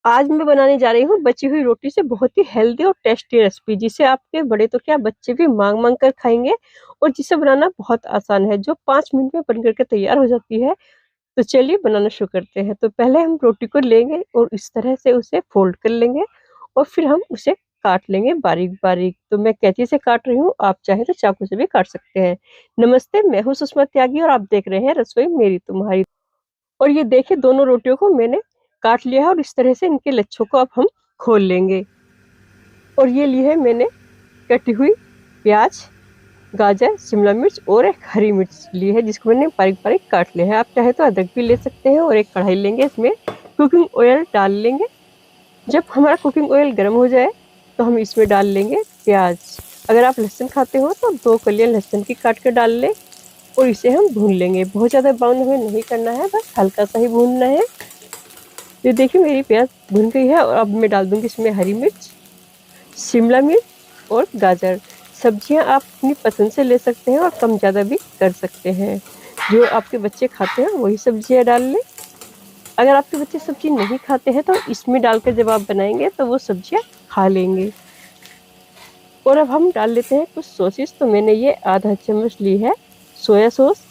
आज मैं बनाने जा रही हूँ बची हुई रोटी से बहुत ही हेल्दी और टेस्टी रेसिपी, जिसे आपके बड़े तो क्या बच्चे भी मांग मांग कर खाएंगे और जिसे बनाना बहुत आसान है, जो 5 मिनट में बन करके तैयार हो जाती है। तो चलिए बनाना शुरू करते हैं। तो पहले हम रोटी को लेंगे और इस तरह से उसे फोल्ड कर लेंगे और फिर हम उसे काट लेंगे बारीक बारीक। तो मैं कैंची से काट रही हूँ, आप चाहे तो चाकू से भी काट सकते हैं। नमस्ते, मैं हूँ सुषमा त्यागी और आप देख रहे हैं रसोई मेरी तुम्हारी। और ये देखिए, दोनों रोटियों को मैंने काट लिया है और इस तरह से इनके लच्छों को अब हम खोल लेंगे। और ये ली है मैंने कटी हुई प्याज, गाजर, शिमला मिर्च और एक हरी मिर्च ली है, जिसको मैंने बारीक बारीक काट लिया है। आप चाहे तो अदरक भी ले सकते हैं। और एक कढ़ाई लेंगे, इसमें कुकिंग ऑयल डाल लेंगे। जब हमारा कुकिंग ऑयल गर्म हो जाए तो हम इसमें डाल लेंगे प्याज। अगर आप लहसुन खाते हो तो 2 कलियां लहसुन की काट कर डाल लें और इसे हम भून लेंगे। बहुत ज़्यादा ब्राउन हमें नहीं करना है, बस हल्का सा ही भूनना है। ये देखिए, मेरी प्याज भुन गई है और अब मैं डाल दूंगी इसमें हरी मिर्च, शिमला मिर्च और गाजर। सब्जियां आप अपनी पसंद से ले सकते हैं और कम ज़्यादा भी कर सकते हैं। जो आपके बच्चे खाते हैं वही सब्जियां डाल लें। अगर आपके बच्चे सब्जी नहीं खाते हैं तो इसमें डालकर जब आप बनाएंगे तो वो सब्जियां खा लेंगे। और अब हम डाल लेते हैं कुछ सॉसेस। तो मैंने ये आधा चम्मच ली है सोया सॉस,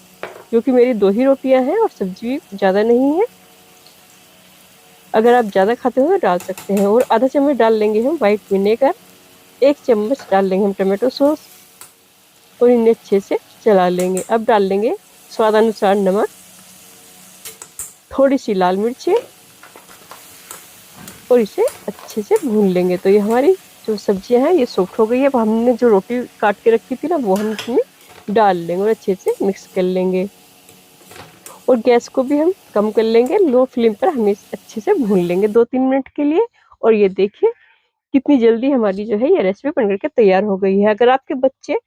क्योंकि मेरी 2 ही रोटियां हैं और सब्जी भी ज़्यादा नहीं है। अगर आप ज़्यादा खाते हो तो डाल सकते हैं। और आधा चम्मच डाल लेंगे हम वाइट विनेगर। 1 चम्मच डाल लेंगे हम टमाटो सॉस और इन्हें अच्छे से चला लेंगे। अब डाल लेंगे स्वादानुसार नमक, थोड़ी सी लाल मिर्चें और इसे अच्छे से भून लेंगे। तो ये हमारी जो सब्जियां हैं ये सॉफ्ट हो गई है। अब हमने जो रोटी काट के रखी थी ना, वो हम इसमें डाल लेंगे और अच्छे से मिक्स कर लेंगे। और गैस को भी हम कम कर लेंगे, लो फ्लेम पर हम इसे अच्छे से भून लेंगे 2-3 मिनट के लिए। और ये देखिए, कितनी जल्दी हमारी जो है ये रेसिपी बन करके तैयार हो गई है। अगर आपके बच्चे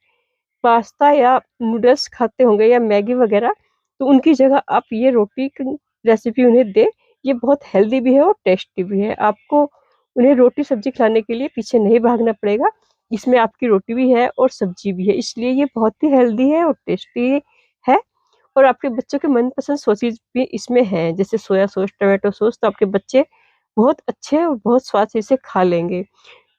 पास्ता या नूडल्स खाते होंगे या मैगी वगैरह, तो उनकी जगह आप ये रोटी की रेसिपी उन्हें दें। ये बहुत हेल्दी भी है और टेस्टी भी है। आपको उन्हें रोटी सब्जी खिलाने के लिए पीछे नहीं भागना पड़ेगा। इसमें आपकी रोटी भी है और सब्जी भी है, इसलिए ये बहुत ही हेल्दी है और टेस्टी है। और आपके बच्चों के मनपसंद सॉसेज भी इसमें हैं, जैसे सोया सॉस, टोमेटो सॉस। तो आपके बच्चे बहुत अच्छे और बहुत स्वाद से इसे खा लेंगे।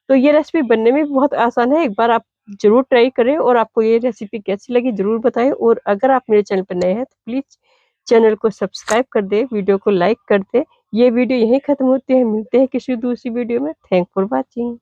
तो ये रेसिपी बनने में भी बहुत आसान है। एक बार आप ज़रूर ट्राई करें और आपको ये रेसिपी कैसी लगी ज़रूर बताएं। और अगर आप मेरे चैनल पर नए हैं तो प्लीज़ चैनल को सब्सक्राइब कर दें, वीडियो को लाइक कर दें। ये वीडियो यहीं ख़त्म होती है, मिलते हैं किसी दूसरी वीडियो में। Thank for watching.